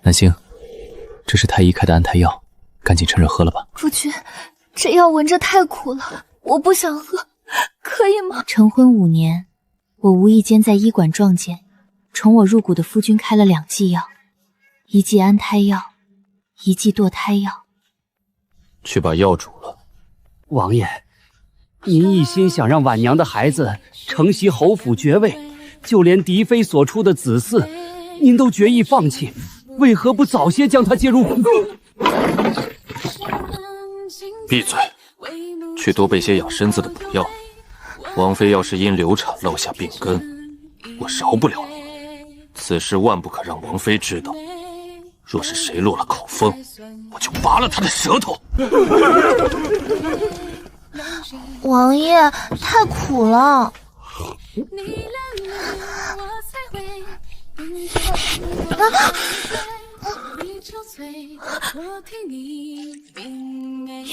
南星，这是太医开的安胎药，赶紧趁热喝了吧。夫君，这药闻着太苦了，我不想喝，可以吗？成婚5年，我无意间在医馆撞见宠我入骨的夫君开了2剂药，一剂安胎药，一剂堕胎药。去把药煮了。王爷，您一心想让婉娘的孩子承袭侯府爵位，就连嫡妃所出的子嗣，您都决意放弃，为何不早些将她接入府？闭嘴！去多备些养身子的补药。王妃要是因流产落下病根，我饶不了你。此事万不可让王妃知道。若是谁落了口风，我就拔了他的舌头。王爷，太苦了。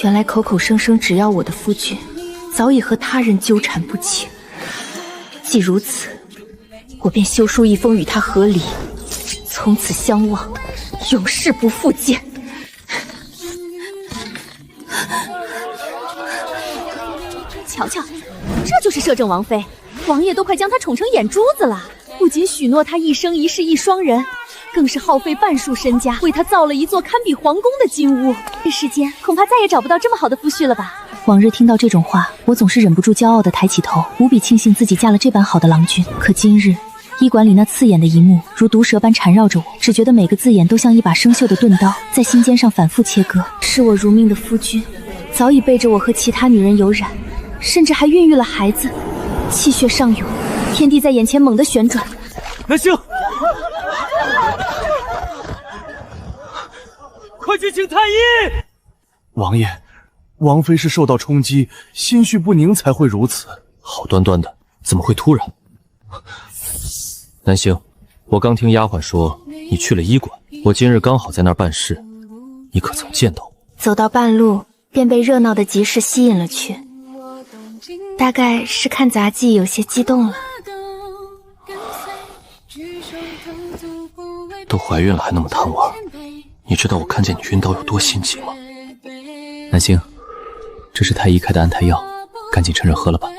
原来口口声声只要我的夫君，早已和他人纠缠不清。既如此，我便修书一封与他和离，从此相忘，永世不复见。瞧瞧，这就是摄政王妃，王爷都快将她宠成眼珠子了。不仅许诺她一生一世一双人，更是耗费半数身家为她造了一座堪比皇宫的金屋。这世间恐怕再也找不到这么好的夫婿了吧？往日听到这种话，我总是忍不住骄傲地抬起头，无比庆幸自己嫁了这般好的郎君。可今日医馆里那刺眼的一幕如毒蛇般缠绕着我，只觉得每个字眼都像一把生锈的钝刀，在心尖上反复切割。视我如命的夫君早已背着我和其他女人有染，甚至还孕育了孩子。气血上涌，天地在眼前猛地旋转。南星，快去请太医！王爷，王妃是受到冲击，心绪不宁才会如此。好端端的，怎么会突然？南星，我刚听丫鬟说你去了医馆，我今日刚好在那儿办事，你可曾见到我？走到半路，便被热闹的集市吸引了去，大概是看杂技有些激动了。都怀孕了还那么贪玩，你知道我看见你晕倒有多心急吗？南星，这是太医开的安胎药，赶紧趁热喝了吧。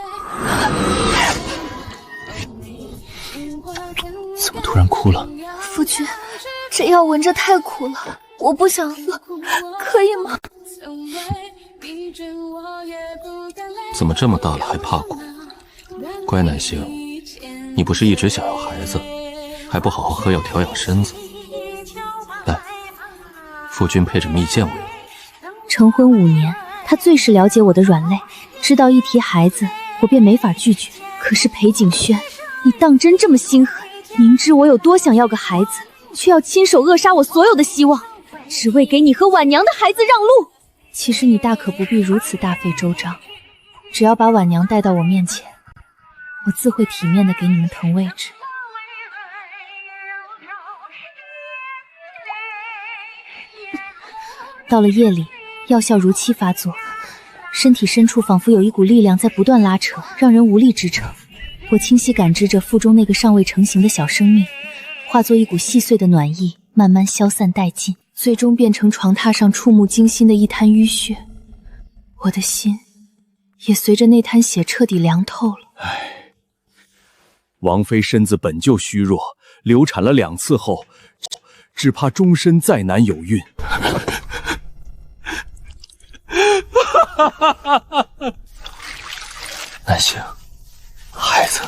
怎么突然哭了？夫君，这药闻着太苦了，我不想喝，可以吗？怎么这么大了还怕苦？乖南星，你不是一直想要孩子，还不好好喝药调养身子？来，夫君配着蜜饯为你。成婚5年，他最是了解我的软肋，知道一提孩子我便没法拒绝。可是裴景轩，你当真这么心狠？明知我有多想要个孩子，却要亲手扼杀我所有的希望，只为给你和婉娘的孩子让路。其实你大可不必如此大费周章，只要把婉娘带到我面前，我自会体面的给你们腾位置。到了夜里，药效如期发作，身体深处仿佛有一股力量在不断拉扯，让人无力支撑。我清晰感知着腹中那个尚未成型的小生命，化作一股细碎的暖意，慢慢消散殆尽，最终变成床榻上触目惊心的一滩淤血。我的心也随着那滩血彻底凉透了。唉，王妃身子本就虚弱，流产了2次后，只怕终身再难有孕。南星，孩子，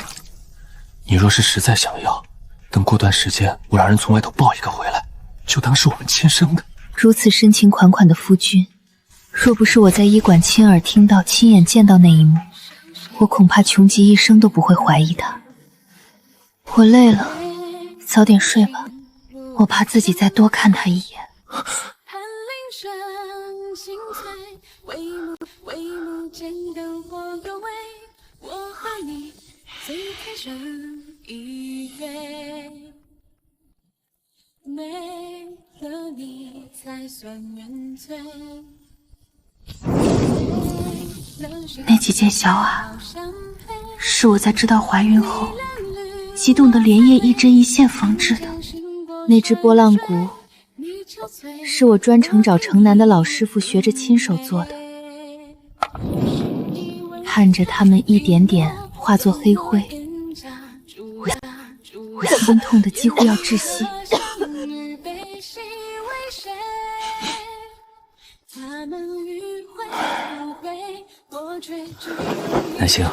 你若是实在想要，等过段时间我让人从外头抱一个回来，就当是我们亲生的。如此深情款款的夫君，若不是我在医馆亲耳听到、亲眼见到那一幕，我恐怕穷极一生都不会怀疑他。我累了，早点睡吧，我怕自己再多看他一眼。那几件小袄，是我在知道怀孕后，激动的连夜一针一线缝制的。那只拨浪骨，是我专程找城南的老师傅学着亲手做的。看着它们一点点化作黑灰，我心痛的几乎要窒息。南星，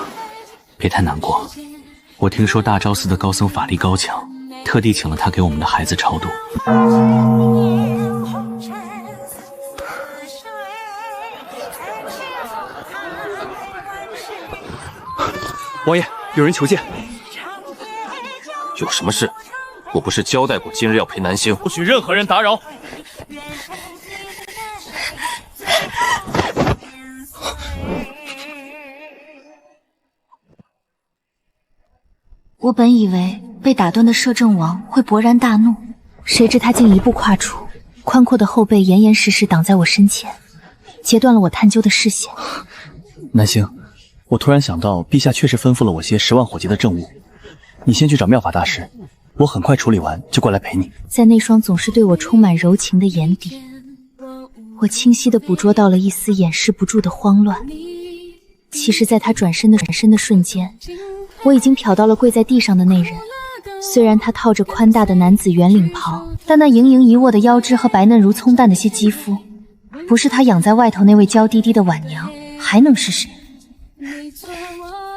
别太难过。我听说大昭寺的高僧法力高强，特地请了他给我们的孩子超度。王爷，有人求见。有什么事？我不是交代过今日要陪南星？不许任何人打扰。我本以为被打断的摄政王会勃然大怒，谁知他竟一步跨出，宽阔的后背严严实实挡在我身前，截断了我探究的视线。南星，我突然想到，陛下确实吩咐了我些10万火急的政务，你先去找妙法大师，我很快处理完就过来陪你。在那双总是对我充满柔情的眼底，我清晰地捕捉到了一丝掩饰不住的慌乱。其实，在他转身的瞬间，我已经瞟到了跪在地上的那人。虽然他套着宽大的男子圆领袍，但那盈盈一握的腰肢和白嫩如葱蛋的些肌肤，不是他养在外头那位娇滴滴的婉娘，还能是谁？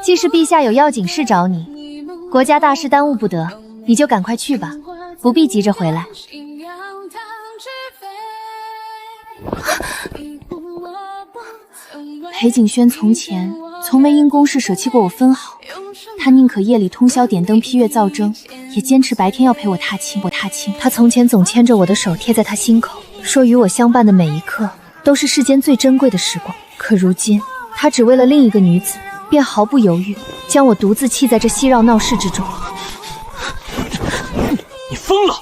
既是陛下有要紧事找你，国家大事耽误不得，你就赶快去吧，不必急着回来。裴景轩从前从没因公事舍弃过我分毫，他宁可夜里通宵点灯批阅造征，也坚持白天要陪我踏青。他从前总牵着我的手贴在他心口，说与我相伴的每一刻都是世间最珍贵的时光。可如今，他只为了另一个女子，便毫不犹豫将我独自弃在这熙绕闹市之中。你疯了！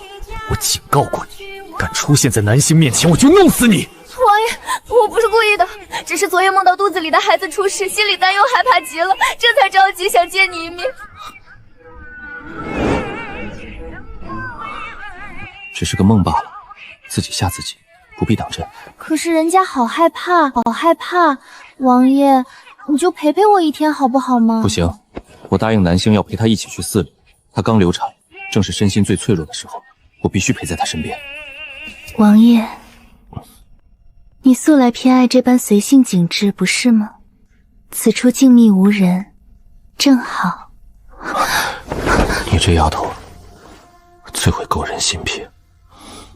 我警告过你，敢出现在南星面前，我就弄死你！王爷，我不是故意的，只是昨夜梦到肚子里的孩子出事，心里担忧害怕极了，这才着急想见你一面。只是个梦罢了，自己吓自己，不必当真。可是人家好害怕，王爷，你就陪陪我一天好不好吗？不行，我答应南星要陪他一起去寺里，他刚流产，正是身心最脆弱的时候，我必须陪在他身边。王爷，你素来偏爱这般随性景致，不是吗？此处静谧无人，正好。你这丫头，最会勾人心脾。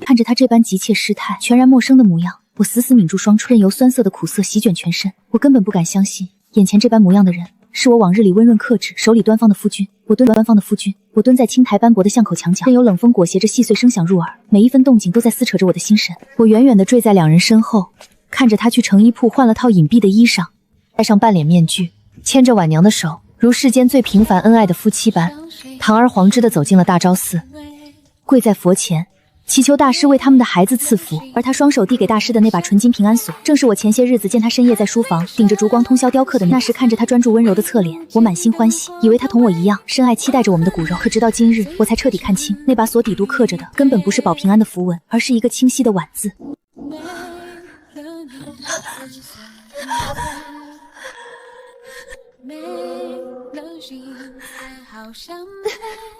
看着他这般急切失态、全然陌生的模样，我死抿住双唇，任由酸涩的苦涩席卷全身。我根本不敢相信，眼前这般模样的人，是我往日里温润克制、手里端方的夫君。我蹲在青苔斑驳的巷口墙角，任由冷风裹挟着细碎声响入耳，每一分动静都在撕扯着我的心神。我远远地坠在两人身后，看着他去成衣铺换了套隐蔽的衣裳，戴上半脸面具，牵着婉娘的手，如世间最平凡恩爱的夫妻般，堂而皇之地走进了大昭寺，跪在佛前，祈求大师为他们的孩子赐福。而他双手递给大师的那把纯金平安锁，正是我前些日子见他深夜在书房顶着烛光通宵雕刻的那时。看着他专注温柔的侧脸，我满心欢喜，以为他同我一样深爱期待着我们的骨肉。可直到今日，我才彻底看清，那把锁底度刻着的根本不是保平安的符文，而是一个清晰的婉字。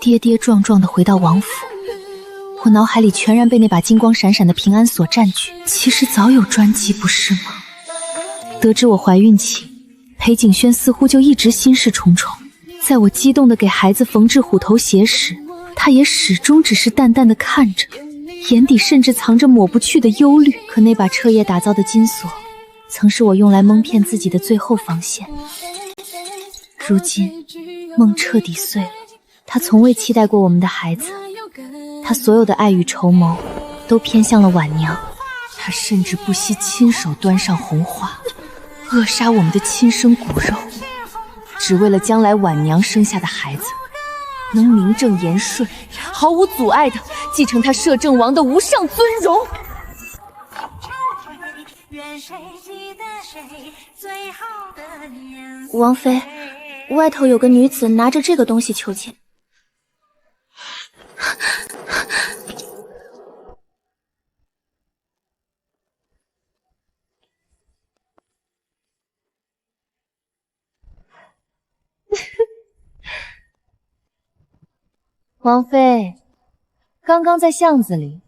跌跌撞撞地回到王府，我脑海里全然被那把金光闪闪的平安锁占据。其实早有专机，不是吗？得知我怀孕期，裴景轩似乎就一直心事重重。在我激动地给孩子缝制虎头鞋时，他也始终只是淡淡地看着，眼底甚至藏着抹不去的忧虑。可那把彻夜打造的金锁，曾是我用来蒙骗自己的最后防线。如今梦彻底碎了，他从未期待过我们的孩子，他所有的爱与筹谋都偏向了婉娘，他甚至不惜亲手端上红花，扼杀我们的亲生骨肉，只为了将来婉娘生下的孩子能名正言顺、毫无阻碍地继承他摄政王的无上尊荣。王妃，外头有个女子拿着这个东西求见。王妃，刚刚在巷子里，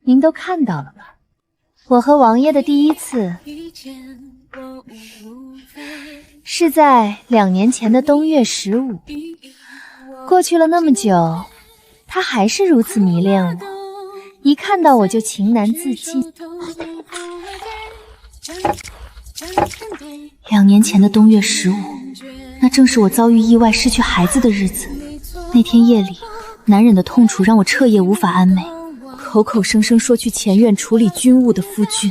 您都看到了吧？我和王爷的第一次，是在2年前的冬月15。过去了那么久，他还是如此迷恋我，一看到我就情难自禁。2年前的冬月15，那正是我遭遇意外失去孩子的日子。那天夜里，难忍的痛楚让我彻夜无法安寐，口口声声说去前院处理军务的夫君，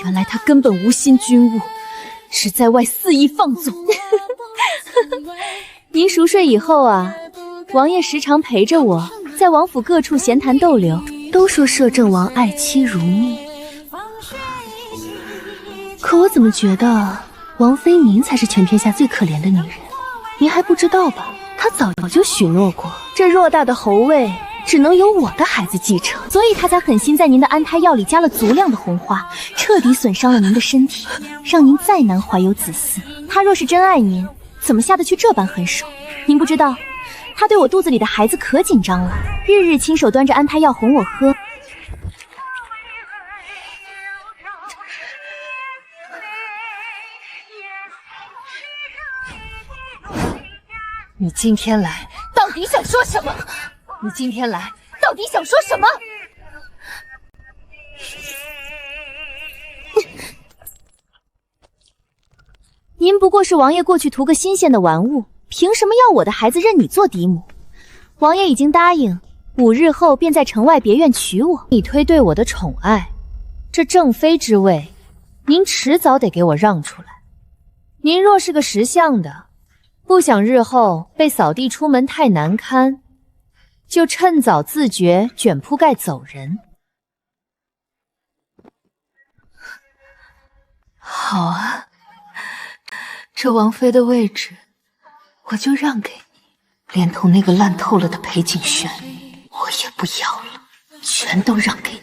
原来他根本无心军务，是在外肆意放纵。您熟睡以后啊，王爷时常陪着我在王府各处闲谈逗留，都说摄政王爱妻如命。可我怎么觉得王妃您才是全天下最可怜的女人？您还不知道吧？她早就许诺过，这偌大的侯位只能由我的孩子继承，所以她才狠心在您的安胎药里加了足量的红花，彻底损伤了您的身体，让您再难怀有子嗣。她若是真爱您，怎么下得去这般狠手？您不知道，她对我肚子里的孩子可紧张了，日日亲手端着安胎药哄我喝。你今天来到底想说什么？你今天来到底想说什么？您不过是王爷过去图个新鲜的玩物，凭什么要我的孩子认你做嫡母？王爷已经答应5日后便在城外别院娶我，你推对我的宠爱，这正妃之位，您迟早得给我让出来。您若是个识相的，不想日后被扫地出门太难堪，就趁早自觉卷铺盖走人。好啊，这王妃的位置我就让给你，连同那个烂透了的裴景轩我也不要了，全都让给你。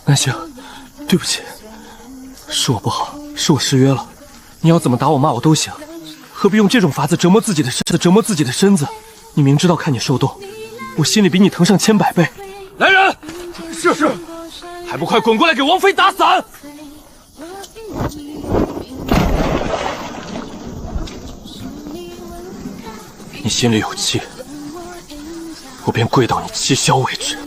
南星，对不起，是我不好，是我失约了。你要怎么打我骂我都行，何必用这种法子折磨自己的身子？你明知道看你受冻，我心里比你疼上千百倍。来人！是，还不快滚过来给王妃打伞！你心里有气，我便跪到你气消为止。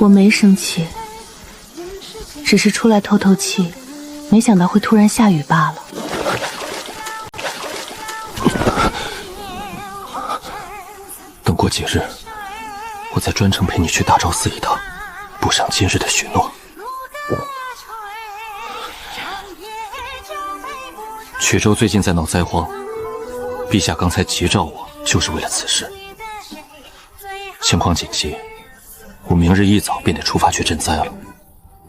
我没生气，只是出来透透气，没想到会突然下雨罢了。等过几日，我再专程陪你去大昭寺一趟，补上今日的许诺。衢州最近在闹灾荒，陛下刚才急召我，就是为了此事。情况紧急，我明日一早便得出发去赈灾了，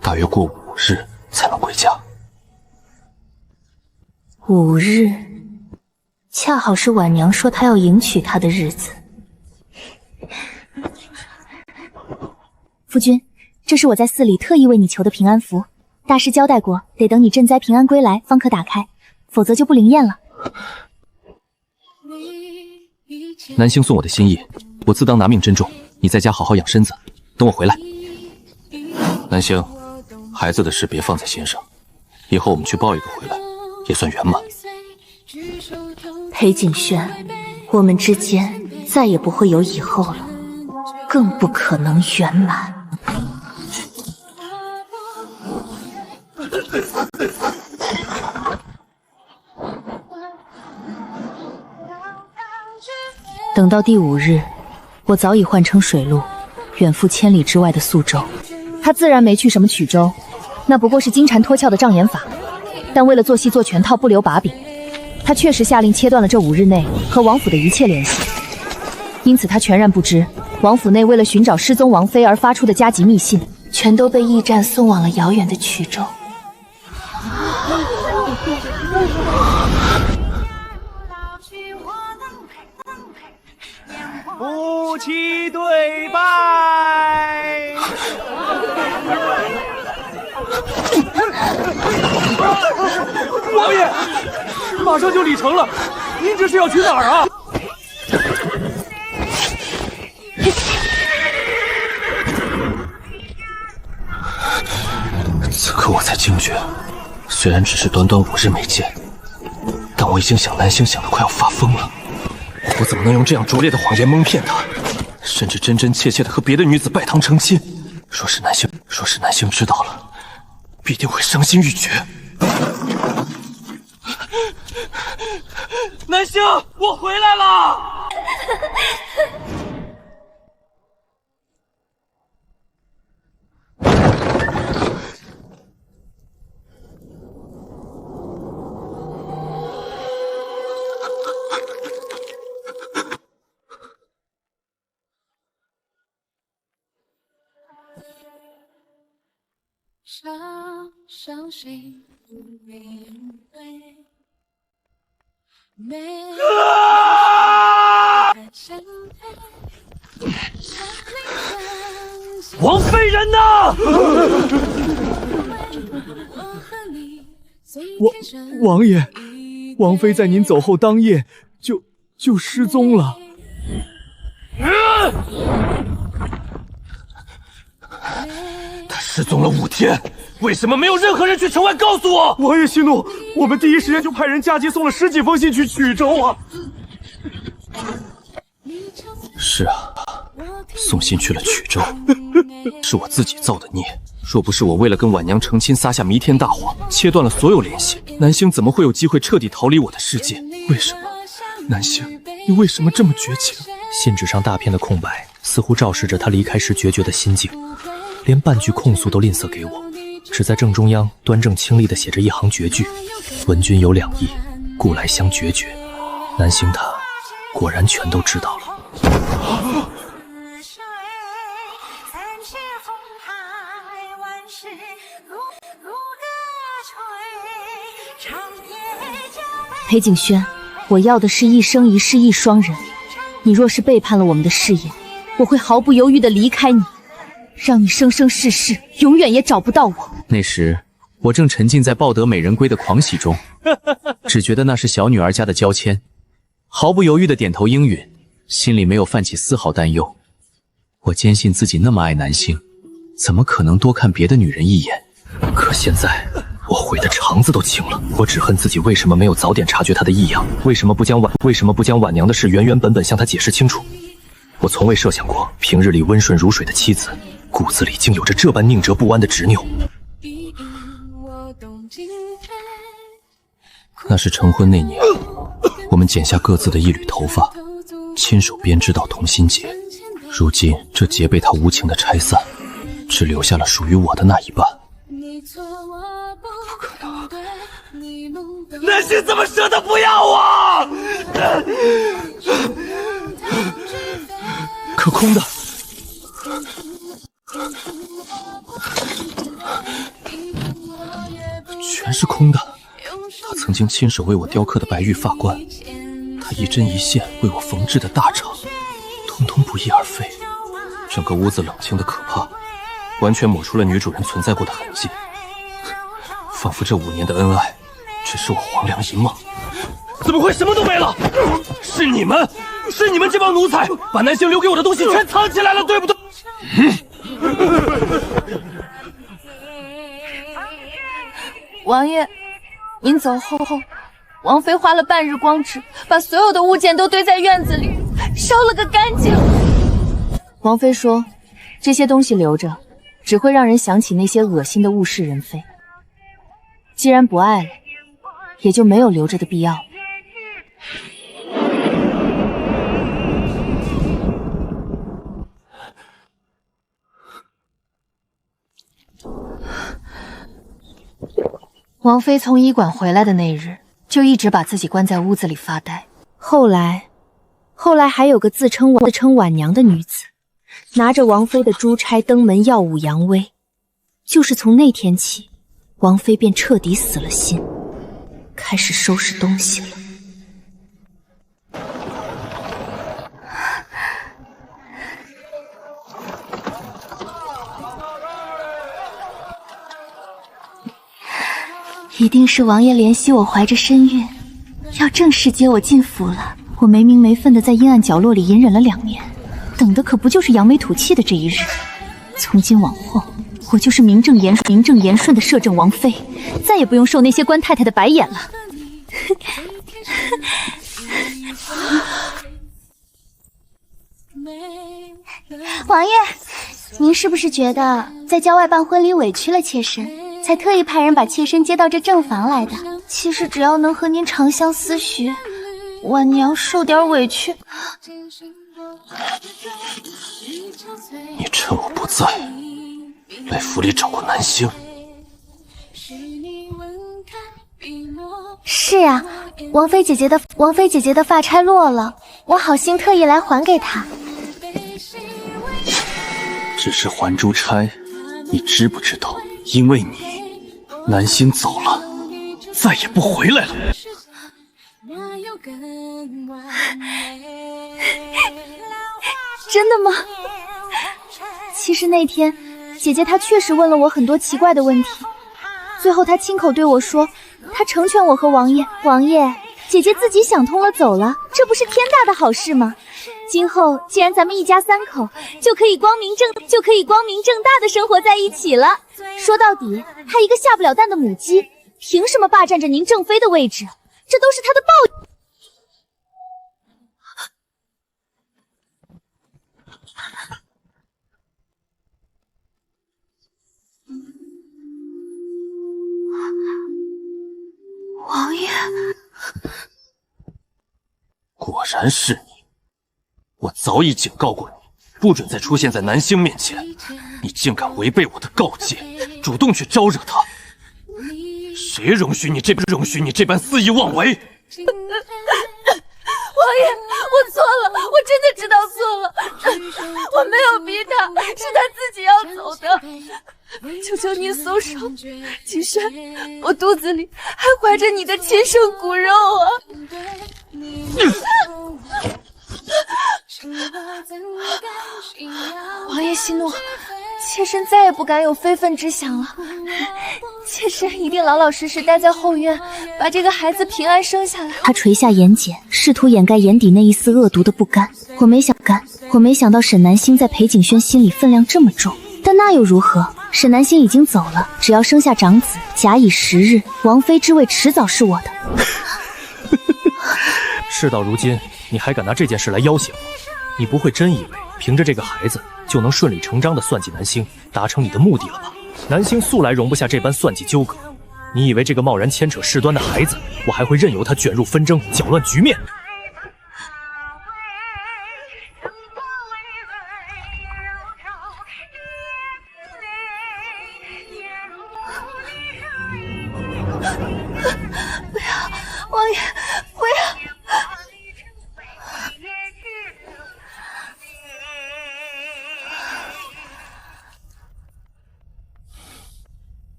大约过5日才能归家。5日，恰好是婉娘说她要迎娶她的日子。夫君，这是我在寺里特意为你求的平安符，大师交代过，得等你赈灾平安归来方可打开，否则就不灵验了。南星送我的心意，我自当拿命珍重。你在家好好养身子，等我回来。南星，孩子的事别放在心上，以后我们去抱一个回来，也算圆满。裴景轩，我们之间再也不会有以后了，更不可能圆满。等到第5日，我早已换乘水路，远赴千里之外的宿州。他自然没去什么曲州，那不过是金蝉脱壳的障眼法。但为了做戏做全套，不留把柄，他确实下令切断了这5日内和王府的一切联系。因此他全然不知，王府内为了寻找失踪王妃而发出的加急密信，全都被驿站送往了遥远的衢州。夫妻对拜。王爷，马上就礼成了，您这是要去哪儿啊？此刻我才惊觉，虽然只是短短5日没见，但我已经想南星想得快要发疯了。我怎么能用这样拙劣的谎言蒙骗他，甚至真真切切的和别的女子拜堂成亲？若是南星知道了，必定会伤心欲绝。南星，我回来了。伤谁不面对？王妃人呢？王爷，王妃在您走后当夜就失踪了。他失踪了5天，为什么没有任何人去城外告诉我？王爷息怒，我们第一时间就派人加急送了10几封信去衢州啊。是啊，送信去了衢州，是我自己造的孽。若不是我为了跟婉娘成亲撒下弥天大谎，切断了所有联系，南星怎么会有机会彻底逃离我的世界？为什么？南星，你为什么这么绝情？信纸上大片的空白，似乎昭示着他离开时决绝的心境，连半句控诉都吝啬给我，只在正中央端正清丽地写着一行绝句：闻君有2意，故来相决绝。南星他果然全都知道了。裴景轩，我要的是一生一世一双人。你若是背叛了我们的誓言，我会毫不犹豫地离开你，让你生生世世永远也找不到我。那时我正沉浸在抱得美人归的狂喜中，只觉得那是小女儿家的娇谦，毫不犹豫地点头应允，心里没有泛起丝毫担忧。我坚信自己那么爱南星，怎么可能多看别的女人一眼？可现在我悔得肠子都青了，我只恨自己为什么没有早点察觉她的异样，为什么不将婉娘的事原原本本向她解释清楚。我从未设想过，平日里温顺如水的妻子，骨子里竟有着这般宁折不弯的执拗。那是成婚那年，我们剪下各自的一缕头发，亲手编织到同心结。如今这结被他无情的拆散，只留下了属于我的那一半。不可能，南星怎么舍得不要我？可空的，全是空的。他曾经亲手为我雕刻的白玉发冠，他一针一线为我缝制的大氅，通通不翼而飞。整个屋子冷清的可怕，完全抹除了女主人存在过的痕迹，仿佛这5年的恩爱只是我黄粱一梦。怎么会什么都没了？是你们这帮奴才把南星留给我的东西全藏起来了，对不对？王爷，您走后，王妃花了半日光纸，把所有的物件都堆在院子里，烧了个干净。王妃说，这些东西留着，只会让人想起那些恶心的物是人非。既然不爱了，也就没有留着的必要了。王妃从医馆回来的那日，就一直把自己关在屋子里发呆。后来还有个自称婉娘的女子，拿着王妃的珠钗登门耀武扬威，就是从那天起，王妃便彻底死了心，开始收拾东西了。一定是王爷怜惜我怀着身孕，要正式接我进府了。我没名没分的在阴暗角落里隐忍了2年，等的可不就是扬眉吐气的这一日。从今往后，我就是名正言顺的摄政王妃，再也不用受那些官太太的白眼了。王爷，您是不是觉得在郊外办婚礼委屈了妾身，才特意派人把妾身接到这正房来的？其实只要能和您长相厮许，晚娘受点委屈。你趁我不在，来府里找过南星。是啊，王妃姐姐的发钗落了，我好心特意来还给她。只是还珠钗，你知不知道？因为你，南星走了，再也不回来了。真的吗？其实那天姐姐她确实问了我很多奇怪的问题，最后她亲口对我说，她成全我和王爷。王爷，姐姐自己想通了走了，这不是天大的好事吗？今后既然咱们一家3口就可以光明正大的生活在一起了。说到底，她一个下不了蛋的母鸡，凭什么霸占着您正妃的位置？这都是她的报应。王爷，果然是你！我早已警告过你，不准再出现在南星面前。你竟敢违背我的告诫，主动去招惹他！谁容许你这般肆意妄为？王爷，我错了，我真的知道错了，我没有逼他，是他自己要走的。求求你松手，景轩，我肚子里还怀着你的亲生骨肉啊！王爷息怒，妾身再也不敢有非分之想了。妾身一定老老实实待在后院，把这个孩子平安生下来。他垂下眼睑，试图掩盖眼底那一丝恶毒的不甘。我没想到沈南星在裴景轩心里分量这么重，但那又如何？沈南星已经走了，只要生下长子，假以时日，王妃之位迟早是我的。事到如今，你还敢拿这件事来要挟我？你不会真以为凭着这个孩子就能顺理成章地算计南星，达成你的目的了吧？南星素来容不下这般算计纠葛，你以为这个贸然牵扯事端的孩子，我还会任由他卷入纷争，搅乱局面？不要，王爷，不要！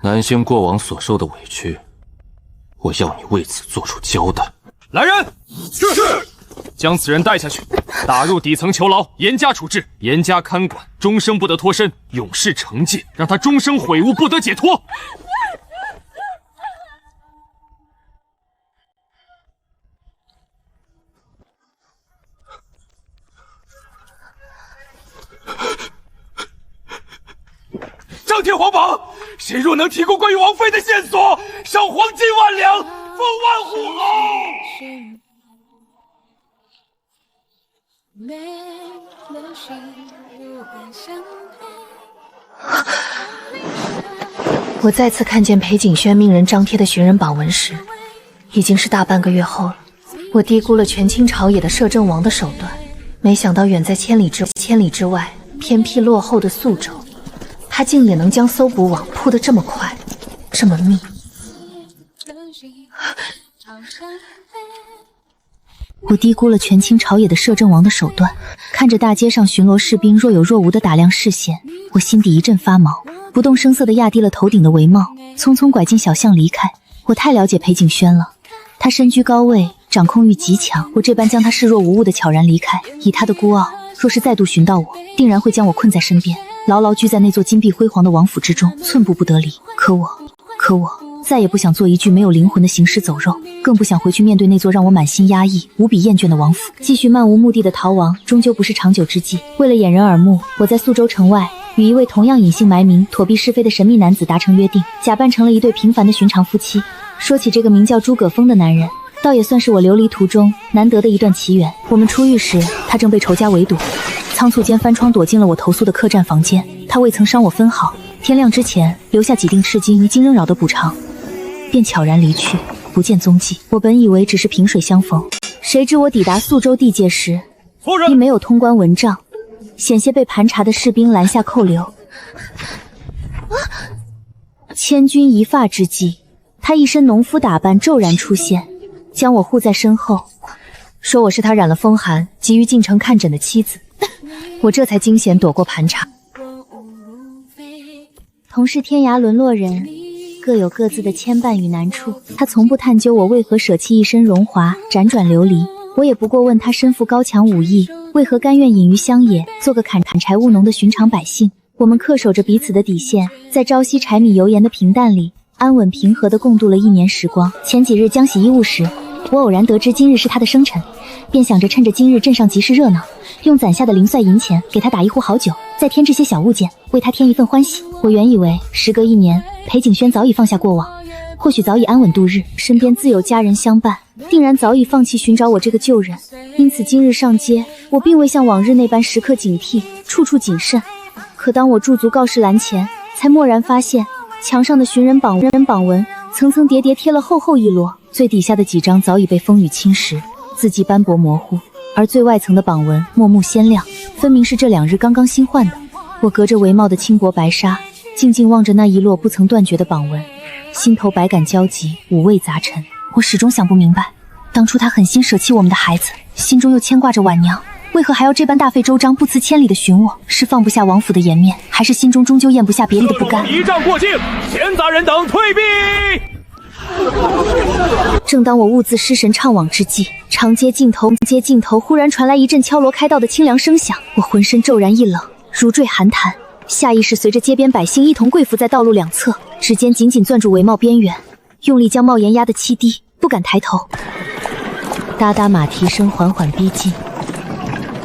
南星过往所受的委屈，我要你为此做出交代。来人，是，将此人带下去，打入底层囚牢，严加处置，严加看管，终生不得脱身，永世惩戒，让他终生悔悟，不得解脱。张贴皇榜，谁若能提供关于王妃的线索，赏黄金10000两，封万户侯。我再次看见裴景轩命人张贴的寻人榜文时，已经是大半个月后了。我低估了权倾朝野的摄政王的手段，没想到远在千里之外，偏僻落后的宿州，他竟也能将搜捕网铺得这么快，这么密。我低估了权倾朝野的摄政王的手段，看着大街上巡逻士兵若有若无的打量视线，我心底一阵发毛，不动声色地压低了头顶的帷帽，匆匆拐进小巷离开。我太了解裴景轩了，他身居高位，掌控欲极强，我这般将他视若无物的悄然离开，以他的孤傲，若是再度寻到我，定然会将我困在身边，牢牢居在那座金碧辉煌的王府之中，寸步不得离。可我再也不想做一具没有灵魂的行尸走肉，更不想回去面对那座让我满心压抑、无比厌倦的王府。继续漫无目的的逃亡，终究不是长久之计。为了掩人耳目，我在宿州城外与一位同样隐姓埋名、躲避是非的神秘男子达成约定，假扮成了一对平凡的寻常夫妻。说起这个名叫诸葛峰的男人，倒也算是我流离途中难得的一段奇缘。我们出狱时，他正被仇家围堵，仓促间翻窗躲进了我投宿的客栈房间。他未曾伤我分毫，天亮之前留下几锭赤金与金仍扰的补偿，便悄然离去，不见踪迹。我本以为只是萍水相逢，谁知我抵达宿州地界时，因没有通关文章，险些被盘查的士兵拦下扣留。千钧一发之际，他一身农夫打扮骤然出现，将我护在身后，说我是他染了风寒，急于进城看诊的妻子。我这才惊险躲过盘查。同是天涯沦落人，各有各自的牵绊与难处。他从不探究我为何舍弃一身荣华，辗转流离，我也不过问他身负高强武艺，为何甘愿隐于乡野，做个砍柴务农的寻常百姓。我们恪守着彼此的底线，在朝夕柴米油盐的平淡里，安稳平和地共度了1年时光。前几日将洗衣物时，我偶然得知今日是他的生辰，便想着趁着今日镇上集市热闹，用攒下的零碎银钱给他打一壶好酒，再添置些小物件，为他添一份欢喜。我原以为时隔1年，裴景轩早已放下过往，或许早已安稳度日，身边自有家人相伴，定然早已放弃寻找我这个旧人。因此今日上街，我并未像往日那般时刻警惕，处处谨慎。可当我驻足告示栏前，才蓦然发现墙上的寻人榜文层层叠叠贴了厚厚一摞，最底下的几张早已被风雨侵蚀，字迹斑驳模糊，而最外层的榜文墨目鲜亮，分明是这2日刚刚新换的。我隔着帷帽的轻薄白纱，静静望着那一摞不曾断绝的榜文，心头百感交集，五味杂陈。我始终想不明白，当初他狠心舍弃我们的孩子，心中又牵挂着婉娘，为何还要这般大费周章、不辞千里的寻我？是放不下王府的颜面，还是心中终究咽不下别离的不甘？一仗过境，闲杂人等退避。正当我兀自失神怅惘之际，长街尽头忽然传来一阵敲锣开道的清凉声响，我浑身骤然一冷，如坠寒潭，下意识随着街边百姓一同跪伏在道路两侧，指尖紧紧攥住帷帽边缘，用力将帽檐压得凄低，不敢抬头。哒哒马蹄声缓缓逼近，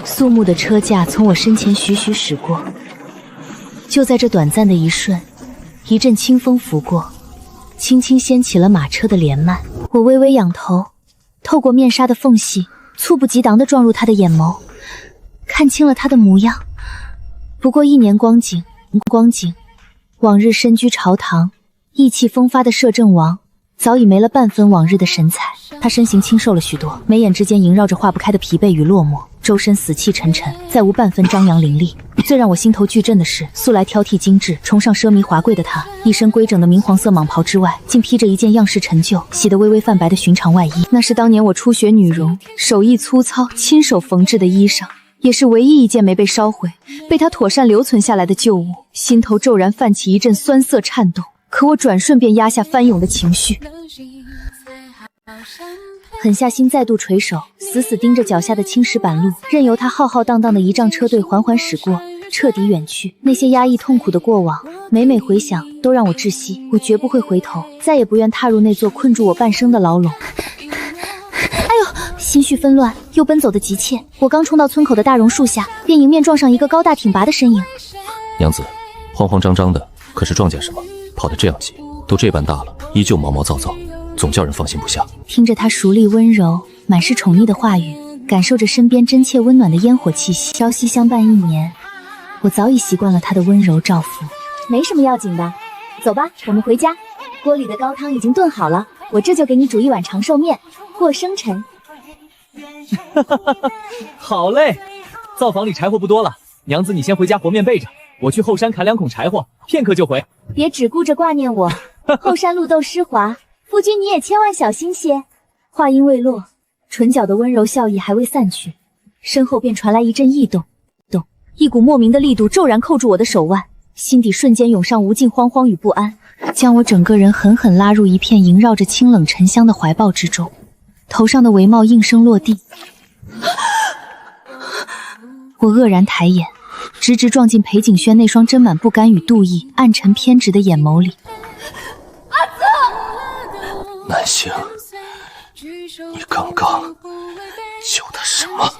肃穆的车架从我身前徐徐驶过。就在这短暂的一瞬，一阵清风拂过，轻轻掀起了马车的连蔓。我微微仰头，透过面纱的缝隙，猝不及防地撞入他的眼眸，看清了他的模样。不过1年光景，往日身居朝堂、意气风发的摄政王，早已没了半分往日的神采。他身形清瘦了许多，眉眼之间萦绕着化不开的疲惫与落寞，周身死气沉沉，再无半分张扬凌厉。最让我心头巨震的是，素来挑剔精致、崇尚奢靡华贵的他，一身规整的明黄色蟒袍之外，竟披着一件样式陈旧、洗得微微泛白的寻常外衣。那是当年我初学女容，手艺粗糙、亲手缝制的衣裳，也是唯一一件没被烧毁、被他妥善留存下来的旧物。心头骤然泛起一阵酸涩颤动，可我转瞬便压下翻涌的情绪，狠下心再度垂手，死死盯着脚下的青石板路，任由他浩浩荡荡的仪仗车队缓缓驶过，彻底远去。那些压抑痛苦的过往，每每回想都让我窒息。我绝不会回头，再也不愿踏入那座困住我半生的牢笼。哎呦，心绪纷乱，又奔走的急切。我刚冲到村口的大榕树下，便迎面撞上一个高大挺拔的身影。娘子，慌慌张张的，可是撞见什么？跑得这样急，都这般大了，依旧毛毛躁躁，总叫人放心不下。听着他熟丽温柔、满是宠溺的话语，感受着身边真切温暖的烟火气息，朝夕相伴1年，我早已习惯了他的温柔照拂。没什么要紧的，走吧，我们回家。锅里的高汤已经炖好了，我这就给你煮一碗长寿面，过生辰。好嘞，灶房里柴火不多了，娘子你先回家和面备着，我去后山砍2孔柴火，片刻就回。别只顾着挂念我，后山路豆湿滑，夫君你也千万小心些。话音未落，唇角的温柔笑意还未散去，身后便传来一阵异动，一股莫名的力度骤然扣住我的手腕，心底瞬间涌上无尽惶惶与不安，将我整个人狠狠拉入一片萦绕着清冷沉香的怀抱之中，头上的帷帽应声落地。我愕然抬眼，直直撞进裴景轩那双斟满不甘与妒意、暗沉偏执的眼眸里。南星，你刚刚叫他什么？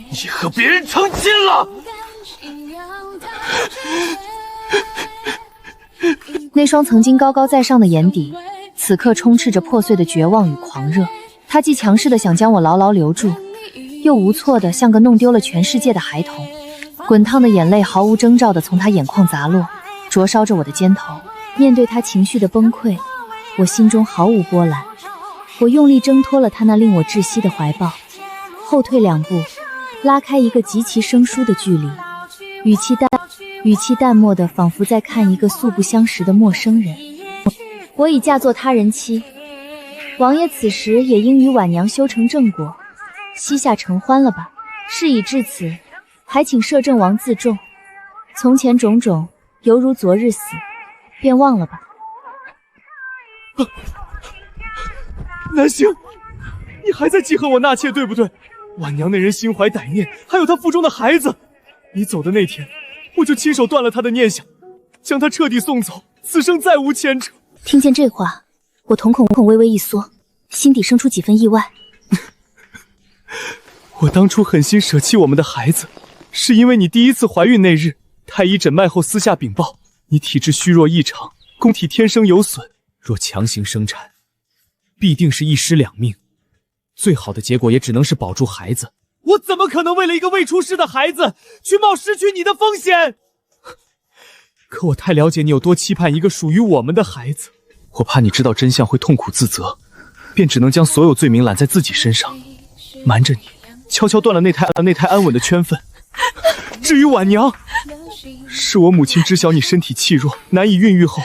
你和别人成亲了！那双曾经高高在上的眼底，此刻充斥着破碎的绝望与狂热。他既强势的想将我牢牢留住，又无措的像个弄丢了全世界的孩童。滚烫的眼泪毫无征兆的从他眼眶砸落，灼烧着我的肩头。面对他情绪的崩溃，我心中毫无波澜。我用力挣脱了他那令我窒息的怀抱，后退2步，拉开一个极其生疏的距离，语气淡漠的仿佛在看一个素不相识的陌生人。我已嫁作他人妻，王爷此时也应与婉娘修成正果，膝下承欢了吧。事已至此，还请摄政王自重，从前种种犹如昨日死，便忘了吧。南星，你还在记恨我纳妾对不对？婉娘那人心怀歹念，还有她腹中的孩子。你走的那天，我就亲手断了她的念想，将她彻底送走，此生再无牵扯。听见这话，我瞳孔微微一缩，心底生出几分意外。我当初狠心舍弃我们的孩子，是因为你第一次怀孕那日，太医诊脉后私下禀报，你体质虚弱异常，宫体天生有损，若强行生产，必定是一尸两命，最好的结果也只能是保住孩子。我怎么可能为了一个未出世的孩子去冒失去你的风险？可我太了解你有多期盼一个属于我们的孩子，我怕你知道真相会痛苦自责，便只能将所有罪名揽在自己身上，瞒着你，悄悄断了那胎安稳的圈份。至于婉娘，是我母亲知晓你身体气弱，难以孕育后，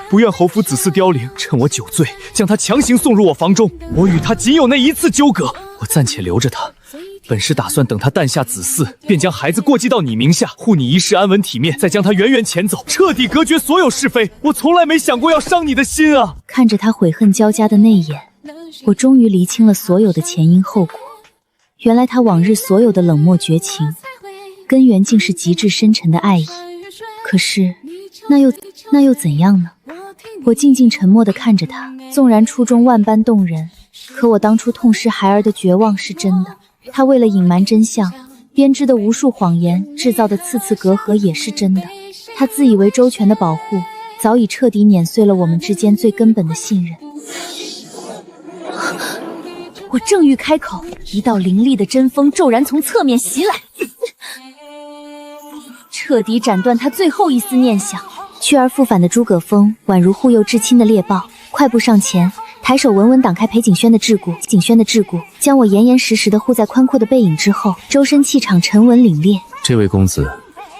不愿侯府子嗣凋零，趁我酒醉，将她强行送入我房中。我与她仅有那一次纠葛，我暂且留着她，本是打算等她诞下子嗣，便将孩子过继到你名下，护你一世安稳体面，再将她远远遣走，彻底隔绝所有是非。我从来没想过要伤你的心啊！看着他悔恨交加的内眼，我终于厘清了所有的前因后果。原来他往日所有的冷漠绝情，根源竟是极致深沉的爱意。可是，那又怎样呢？我静静沉默地看着他，纵然初衷万般动人，可我当初痛失孩儿的绝望是真的。他为了隐瞒真相，编织的无数谎言，制造的次次隔阂也是真的。他自以为周全的保护，早已彻底碾碎了我们之间最根本的信任。我正欲开口，一道凌厉的针锋骤然从侧面袭来，彻底斩断他最后一丝念想。去而复返的诸葛峰宛如护佑至亲的猎豹，快步上前，抬手稳稳挡开裴景轩的桎梏，将我严严实实地护在宽阔的背影之后，周身气场沉稳凛冽。这位公子，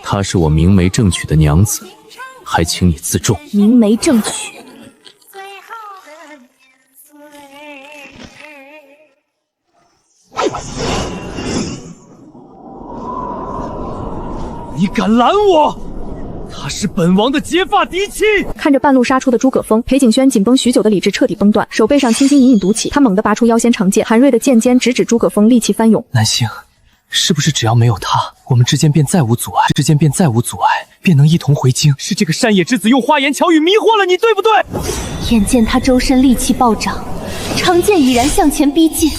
她是我明媒正娶的娘子，还请你自重。明媒正娶？你敢拦我？他是本王的结发嫡妻。看着半路杀出的诸葛峰，裴景轩紧绷许久的理智彻底崩断，手背上青筋隐隐凸起，他猛地拔出腰间长剑，寒锐的剑尖直指诸葛峰，戾气翻涌。南星，是不是只要没有他，我们之间便再无阻碍，便能一同回京？是这个山野之子用花言巧语迷惑了你，对不对？眼见他周身戾气暴涨，长剑已然向前逼近，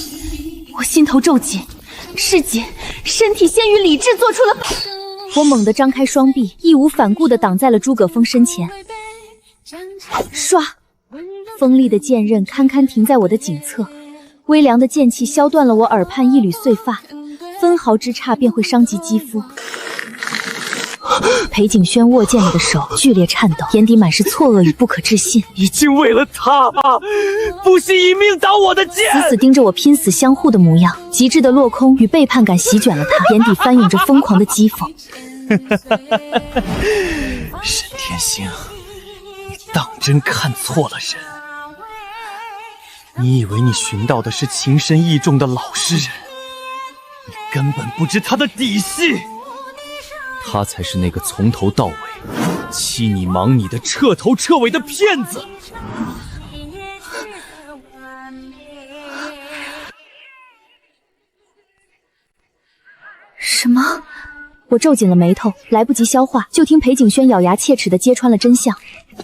我心头骤紧，世界身体先于理智做出了我猛地张开双臂，义无反顾地挡在了诸葛峰身前。唰，锋利的剑刃堪堪停在我的颈侧，微凉的剑气削断了我耳畔一缕碎发，分毫之差便会伤及肌肤。裴景轩握剑里的手剧烈颤抖，眼底满是错愕与不可置信。已经为了他，不惜以命挡我的剑，死死盯着我拼死相护的模样，极致的落空与背叛感席卷了他，眼底翻涌着疯狂的讥讽。沈天星，你当真看错了人。你以为你寻到的是情深意重的老实人，你根本不知他的底细。他才是那个从头到尾欺你瞒你的彻头彻尾的骗子。什么？我皱紧了眉头，来不及消化，就听裴景轩咬牙切齿地揭穿了真相。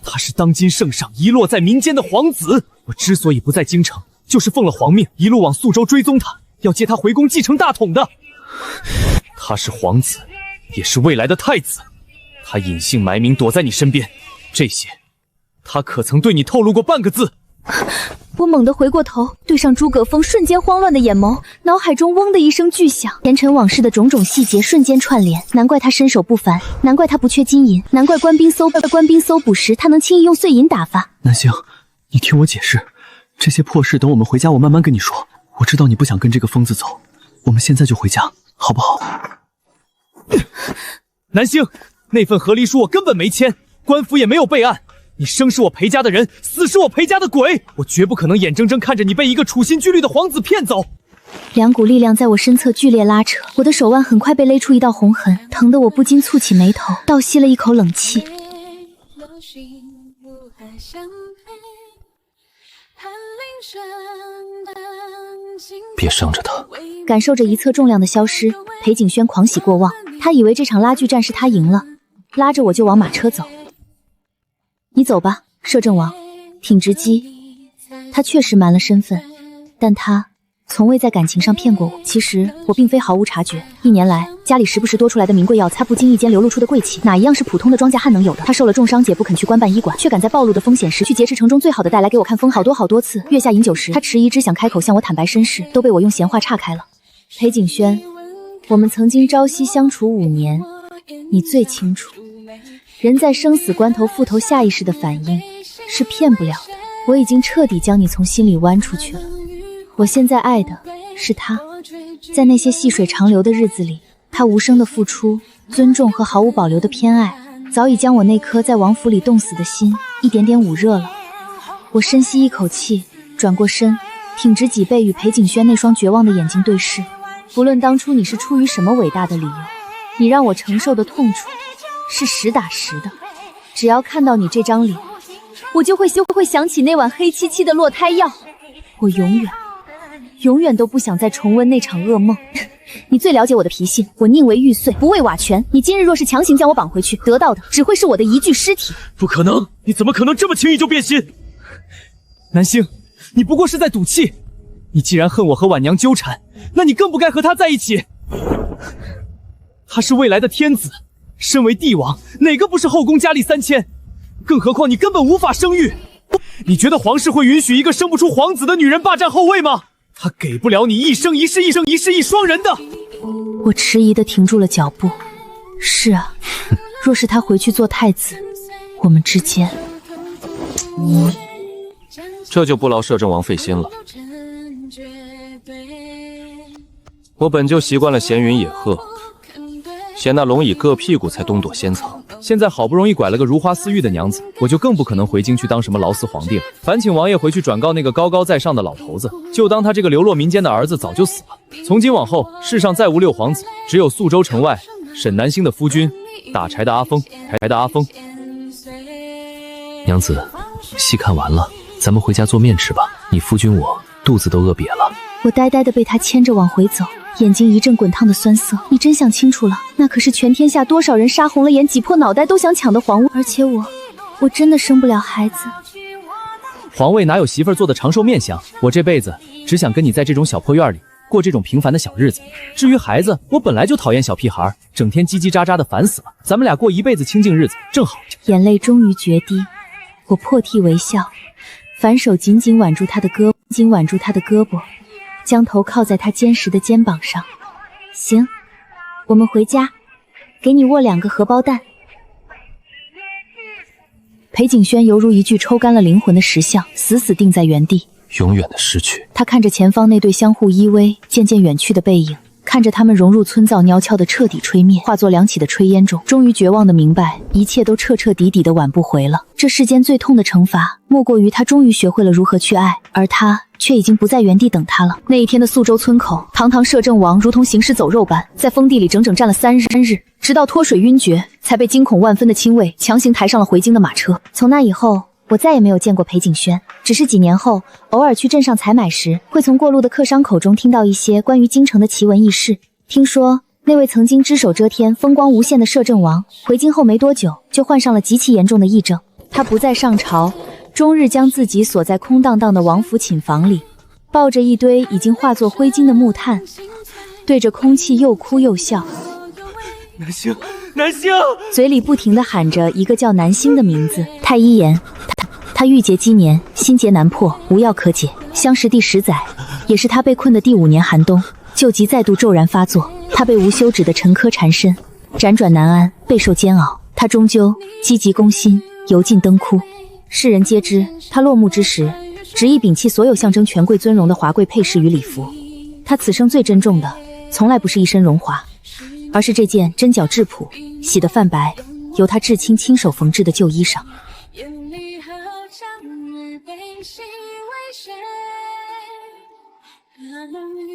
他是当今圣上遗落在民间的皇子，我之所以不在京城，就是奉了皇命，一路往宿州追踪他，要接他回宫继承大统的。他是皇子，也是未来的太子，他隐姓埋名躲在你身边，这些他可曾对你透露过半个字？我猛地回过头，对上诸葛峰瞬间慌乱的眼眸，脑海中嗡的一声巨响，前尘往事的种种细节瞬间串联。难怪他身手不凡，难怪他不缺金银，难怪官兵搜捕时他能轻易用碎银打发。南星，你听我解释，这些破事等我们回家我慢慢跟你说。我知道你不想跟这个疯子走，我们现在就回家，好不好？南星，那份和离书我根本没签，官府也没有备案。你生是我裴家的人，死是我裴家的鬼，我绝不可能眼睁睁看着你被一个处心积虑的皇子骗走。两股力量在我身侧剧烈拉扯，我的手腕很快被勒出一道红痕，疼得我不禁蹙起眉头，倒吸了一口冷气。别伤着他。感受着一侧重量的消失，裴景轩狂喜过望，他以为这场拉锯战是他赢了，拉着我就往马车走。你走吧，摄政王。挺直肌，他确实瞒了身份，但他从未在感情上骗过我。其实我并非毫无察觉，一年来家里时不时多出来的名贵药材，不经意间流露出的贵气，哪一样是普通的庄稼汉能有的？他受了重伤，姐不肯去官办医馆，却敢在暴露的风险时去劫持城中最好的带来给我看风。好多次，月下饮酒时，他迟疑，只想开口向我坦白身世，都被我用闲话岔开了。裴景轩，我们曾经朝夕相处5年，你最清楚。人在生死关头，复头下意识的反应是骗不了的。我已经彻底将你从心里剜出去了。我现在爱的是他，在那些细水长流的日子里，他无声的付出、尊重和毫无保留的偏爱，早已将我那颗在王府里冻死的心一点点捂热了。我深吸一口气，转过身，挺直脊背，与裴景轩那双绝望的眼睛对视。不论当初你是出于什么伟大的理由，你让我承受的痛楚是实打实的。只要看到你这张脸，我就会想起那碗黑漆漆的落胎药。我永远都不想再重温那场噩梦。你最了解我的脾性，我宁为玉碎，不为瓦全。你今日若是强行将我绑回去，得到的只会是我的一具尸体。不可能，你怎么可能这么轻易就变心？南星，你不过是在赌气。你既然恨我和婉娘纠缠，那你更不该和他在一起。他是未来的天子，身为帝王，哪个不是后宫佳丽3000？更何况你根本无法生育。你觉得皇室会允许一个生不出皇子的女人霸占后位吗？他给不了你一生一世一双人的。我迟疑地停住了脚步。是啊，若是他回去做太子，我们之间……这就不劳摄政王费心了。我本就习惯了闲云野鹤，嫌那龙椅硌屁股才东躲仙草。现在好不容易拐了个如花似玉的娘子，我就更不可能回京去当什么劳斯皇帝了。烦请王爷回去转告那个高高在上的老头子，就当他这个流落民间的儿子早就死了。从今往后，世上再无6皇子，只有宿州城外沈南星的夫君，打柴的阿峰。娘子，戏看完了，咱们回家做面吃吧。你夫君我肚子都饿瘪了。我呆呆地被他牵着往回走，眼睛一阵滚烫的酸涩。你真想清楚了，那可是全天下多少人杀红了眼、挤破脑袋都想抢的皇位，而且我真的生不了孩子。皇位哪有媳妇儿做的长寿面相？我这辈子只想跟你在这种小破院里过这种平凡的小日子。至于孩子，我本来就讨厌小屁孩，整天叽叽喳喳的，烦死了。咱们俩过一辈子清静日子正好。眼泪终于决堤，我破涕为笑，反手紧紧挽住他的胳膊，将头靠在他坚实的肩膀上。行，我们回家，给你握2个荷包蛋。裴景轩犹如一具抽干了灵魂的石像，死死定在原地，永远的失去。他看着前方那对相互依偎、渐渐远去的背影，看着他们融入村灶，蔫悄的彻底吹灭，化作凉起的炊烟中，终于绝望的明白，一切都彻彻底底的挽不回了。这世间最痛的惩罚，莫过于他终于学会了如何去爱，而他却已经不在原地等他了。那一天的宿州村口，堂堂摄政王如同行尸走肉般，在封地里整整站了3日，直到脱水晕厥，才被惊恐万分的亲卫强行抬上了回京的马车。从那以后，我再也没有见过裴景轩，只是几年后，偶尔去镇上采买时，会从过路的客商口中听到一些关于京城的奇闻异事。听说那位曾经只手遮天、风光无限的摄政王，回京后没多久就患上了极其严重的疫症。他不再上朝，终日将自己锁在空荡荡的王府寝房里，抱着一堆已经化作灰烬的木炭，对着空气又哭又笑。南星，南星，嘴里不停地喊着一个叫南星的名字。太医言，他郁结积年，心结难破，无药可解。相识第10载，也是他被困的第5年寒冬，旧疾再度骤然发作。他被无休止的沉疴缠身，辗转难安，备受煎熬。他终究积疾攻心，油尽灯枯。世人皆知，他落幕之时，执意摒弃所有象征权贵尊荣的华贵配饰与礼服。他此生最珍重的，从来不是一身荣华，而是这件针脚质朴、洗得泛白，由他至亲亲手缝制的旧衣裳。眼里合掌与悲喜为谁？